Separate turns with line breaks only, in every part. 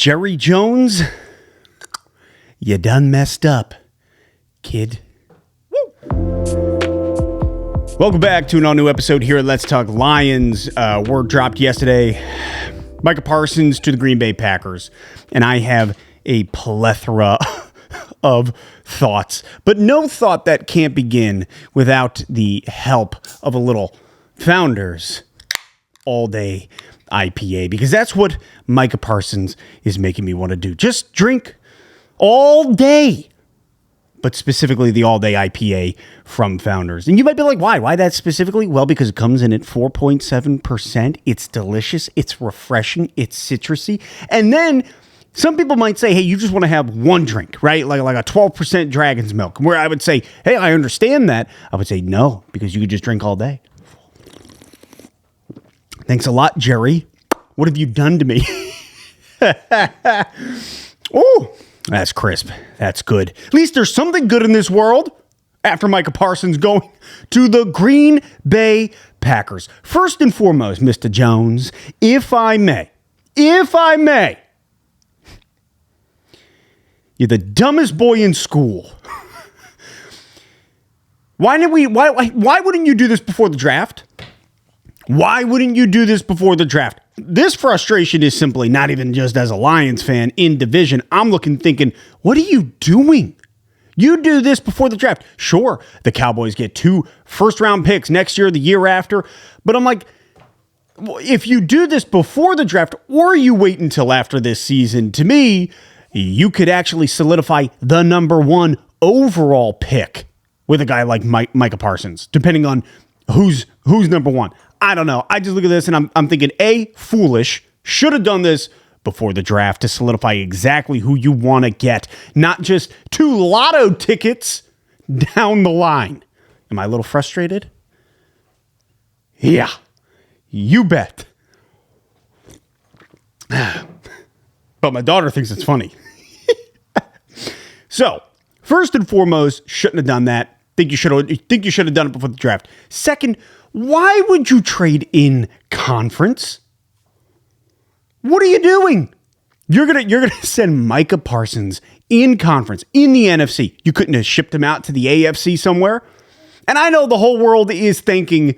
Jerry Jones, you done messed up, kid. Welcome back to an all-new episode here at Let's Talk Lions. Word dropped yesterday. Micah Parsons to the Green Bay Packers. And I have a plethora of thoughts. But no thought that can't begin without the help of a little Founders all-day IPA. Because that's what Micah Parsons is making me want to do. Just drink all day. But specifically the all-day IPA from Founders. And you might be like, why? Why that specifically? Well, because it comes in at 4.7%. It's delicious. It's refreshing. It's citrusy. And then some people might say, hey, you just want to have one drink, right? Like a 12% Dragon's Milk. Where I would say, hey, I understand that. I would say, no, because you could just drink all day. Thanks a lot, Jerry. What have you done to me? Ooh. That's crisp. That's good. At least there's something good in this world after Micah Parsons going to the Green Bay Packers. First and foremost, Mr. Jones, if I may, you're the dumbest boy in school. Why wouldn't you do this before the draft? Why wouldn't you do this before the draft? This frustration is simply not even just as a Lions fan in division. I'm thinking, what are you doing? You do this before the draft. Sure, the Cowboys get 2 first-round picks next year, the year after. But I'm like, if you do this before the draft or you wait until after this season, to me, you could actually solidify the number 1 overall pick with a guy like Micah Parsons, depending on who's number 1. I don't know. I just look at this and I'm thinking, A, foolish. Should have done this before the draft to solidify exactly who you want to get, not just 2 lotto tickets down the line. Am I a little frustrated? Yeah, you bet. But my daughter thinks it's funny. So, first and foremost, shouldn't have done that. Think you should have done it before the draft. Second, why would you trade in conference? What are you doing? You're gonna send Micah Parsons in conference in the NFC. You couldn't have shipped him out to the AFC somewhere. And I know the whole world is thanking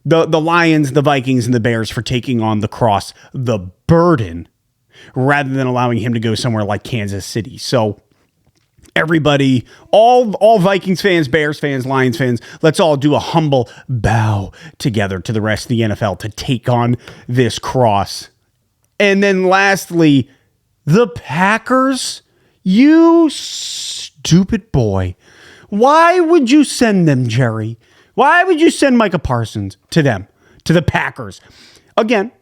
the Lions, the Vikings, and the Bears for taking on the cross, the burden, rather than allowing him to go somewhere like Kansas City. So everybody, all Vikings fans, Bears fans, Lions fans, let's all do a humble bow together to the rest of the NFL to take on this cross. And then lastly, the Packers, you stupid boy. Why would you send them, Jerry? Why would you send Micah Parsons to them, to the Packers? Again,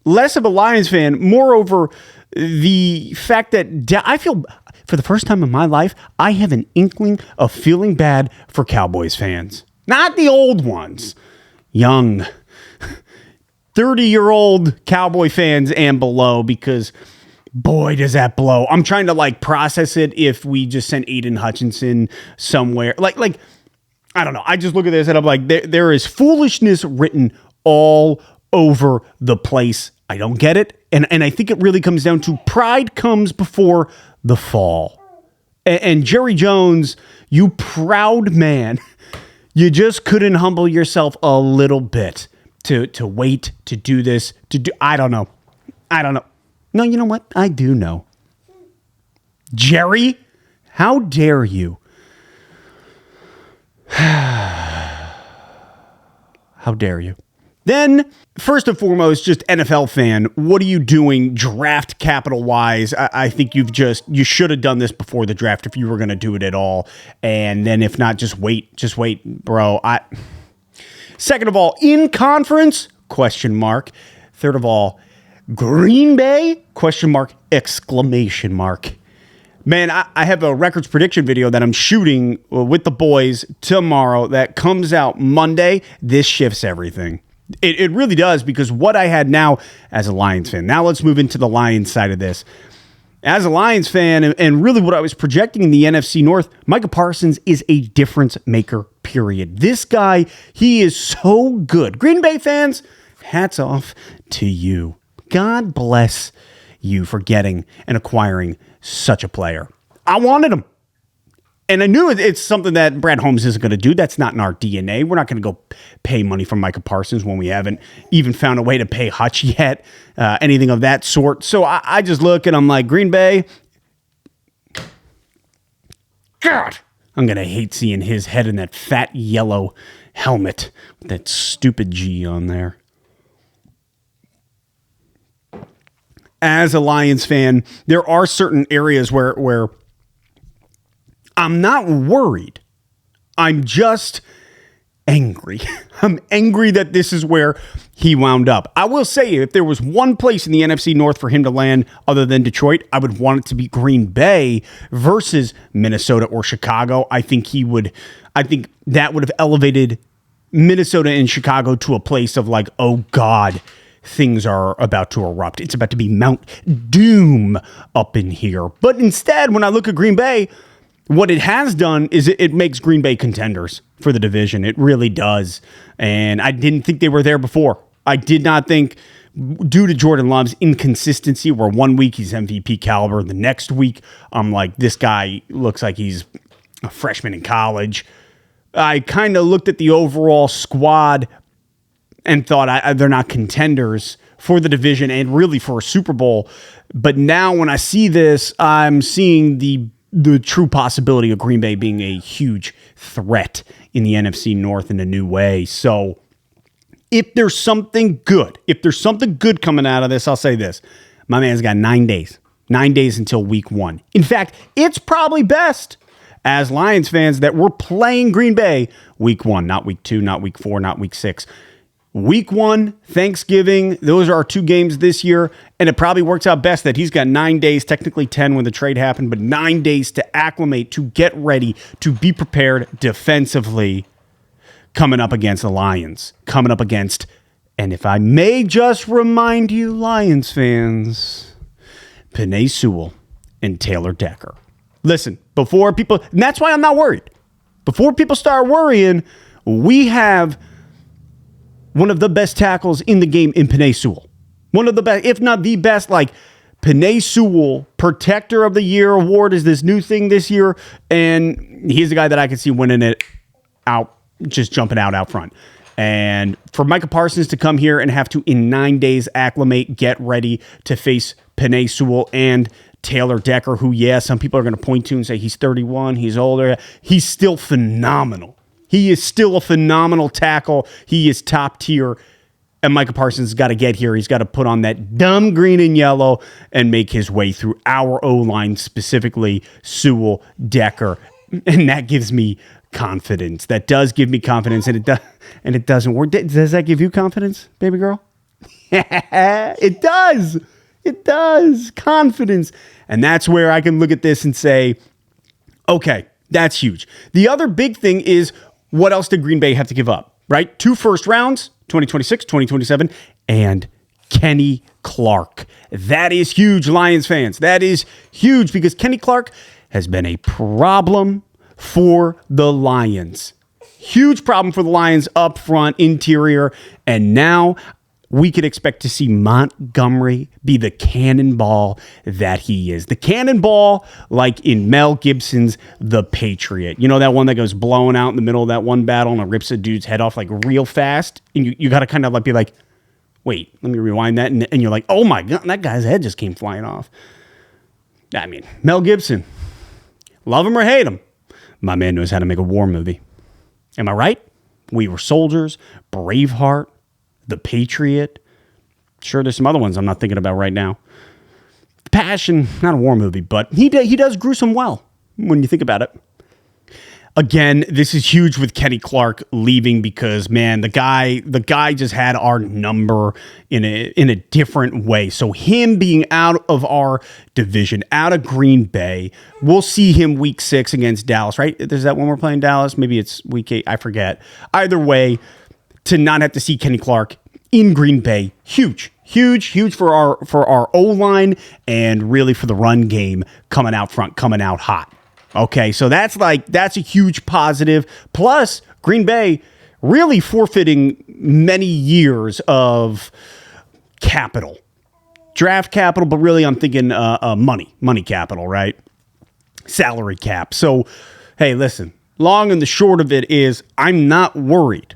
less of a Lions fan, moreover, the fact that I feel, for the first time in my life, I have an inkling of feeling bad for Cowboys fans. Not the old ones. Young, 30-year-old Cowboy fans and below, because boy, does that blow. I'm trying to process it if we just sent Aiden Hutchinson somewhere. Like I don't know. I just look at this and I'm like, there is foolishness written all over the place. I don't get it. And I think it really comes down to pride comes before the fall. And Jerry Jones, you proud man, you just couldn't humble yourself a little bit to wait to do this, I don't know. No, you know what? I do know. Jerry, how dare you? How dare you? Then, first and foremost, just NFL fan, what are you doing draft capital-wise? I think you should have done this before the draft if you were going to do it at all. And then if not, just wait, bro. Second of all, in conference, ? Third of all, Green Bay, ? Man, I have a records prediction video that I'm shooting with the boys tomorrow that comes out Monday. This shifts everything. It really does, because what I had now as a Lions fan. Now let's move into the Lions side of this. As a Lions fan, and really what I was projecting in the NFC North, Micah Parsons is a difference maker, period. This guy, he is so good. Green Bay fans, hats off to you. God bless you for getting and acquiring such a player. I wanted him. And I knew it's something that Brad Holmes isn't going to do. That's not in our DNA. We're not going to go pay money for Micah Parsons when we haven't even found a way to pay Hutch yet, anything of that sort. So I just look and I'm like, Green Bay, God, I'm going to hate seeing his head in that fat yellow helmet with that stupid G on there. As a Lions fan, there are certain areas where I'm not worried. I'm just angry. I'm angry that this is where he wound up. I will say, if there was one place in the NFC North for him to land other than Detroit, I would want it to be Green Bay versus Minnesota or Chicago. I think that would have elevated Minnesota and Chicago to a place of like, oh God, things are about to erupt. It's about to be Mount Doom up in here. But instead, when I look at Green Bay, what it has done is it makes Green Bay contenders for the division. It really does. And I didn't think they were there before. I did not think, due to Jordan Love's inconsistency, where 1 week he's MVP caliber, the next week I'm like, this guy looks like he's a freshman in college. I kind of looked at the overall squad and thought they're not contenders for the division and really for a Super Bowl. But now when I see this, I'm seeing the true possibility of Green Bay being a huge threat in the NFC North in a new way. So if there's something good coming out of this, I'll say this. My man's got 9 days. 9 days until week 1. In fact, it's probably best as Lions fans that we're playing Green Bay week 1, not week 2, not week 4, not week 6. Week 1, Thanksgiving, those are our 2 games this year, and it probably works out best that he's got 9 days, technically 10 when the trade happened, but 9 days to acclimate, to get ready, to be prepared defensively coming up against the Lions, coming up against, and if I may just remind you, Lions fans, Penei Sewell and Taylor Decker. Listen, before people, and that's why I'm not worried. Before people start worrying, we have one of the best tackles in the game in Penei Sewell. One of the best, if not the best, like Penei Sewell, Protector of the Year award is this new thing this year. And he's the guy that I can see winning it out, just jumping out front. And for Micah Parsons to come here and have to, in 9 days, acclimate, get ready to face Penei Sewell and Taylor Decker, who, yeah, some people are going to point to and say he's 31, he's older. He's still phenomenal. He is still a phenomenal tackle. He is top tier. And Micah Parsons has got to get here. He's got to put on that dumb green and yellow and make his way through our O-line, specifically Sewell, Decker. And that gives me confidence. That does give me confidence. And it doesn't work. Does that give you confidence, baby girl? It does. It does. Confidence. And that's where I can look at this and say, okay, that's huge. The other big thing is, what else did Green Bay have to give up, right? 2 first rounds, 2026, 2027, and Kenny Clark. That is huge, Lions fans. That is huge because Kenny Clark has been a problem for the Lions. Huge problem for the Lions up front, interior, and now we could expect to see Montgomery be the cannonball that he is. The cannonball like in Mel Gibson's The Patriot. You know that one that goes blowing out in the middle of that one battle and it rips a dude's head off like real fast? And you got to kind of like be like, wait, let me rewind that. And you're like, oh my God, that guy's head just came flying off. I mean, Mel Gibson, love him or hate him, my man knows how to make a war movie. Am I right? We Were Soldiers, Braveheart, The Patriot. Sure, there's some other ones I'm not thinking about right now. Passion, not a war movie, but he does gruesome well when you think about it. Again, this is huge with Kenny Clark leaving because, man, the guy just had our number in a different way. So him being out of our division, out of Green Bay, we'll see him week 6 against Dallas, right? Is that when we're playing Dallas? Maybe it's week 8. I forget. Either way, to not have to see Kenny Clark in Green Bay, huge for our O-line and really for the run game coming out front, coming out hot. Okay, so that's a huge positive. Plus, Green Bay really forfeiting many years of capital draft capital, but really I'm thinking money capital, right? Salary cap. So, hey, listen, long and the short of it is I'm not worried.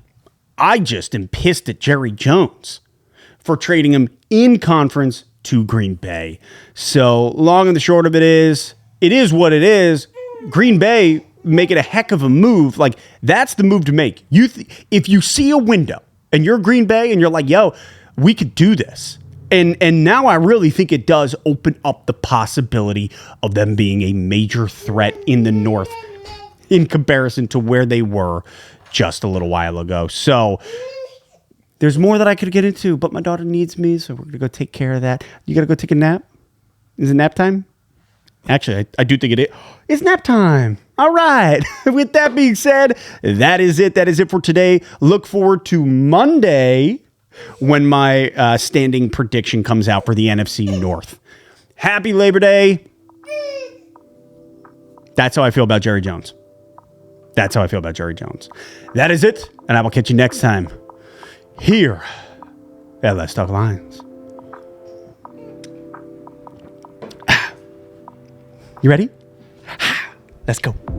I just am pissed at Jerry Jones for trading him in conference to Green Bay. So long and the short of it is what it is. Green Bay make it a heck of a move. Like, that's the move to make. If you see a window and you're Green Bay and you're like, yo, we could do this. And now I really think it does open up the possibility of them being a major threat in the North in comparison to where they were just a little while ago. So there's more that I could get into, but my daughter needs me, so we're going to go take care of that. You got to go take a nap? Is it nap time? Actually, I do think it is. It's nap time. All right. With that being said, that is it. That is it for today. Look forward to Monday when my standing prediction comes out for the NFC North. Happy Labor Day. That's how I feel about Jerry Jones. That's how I feel about Jerry Jones. That is it, and I will catch you next time here at Let's Talk Lions. You ready? Let's go.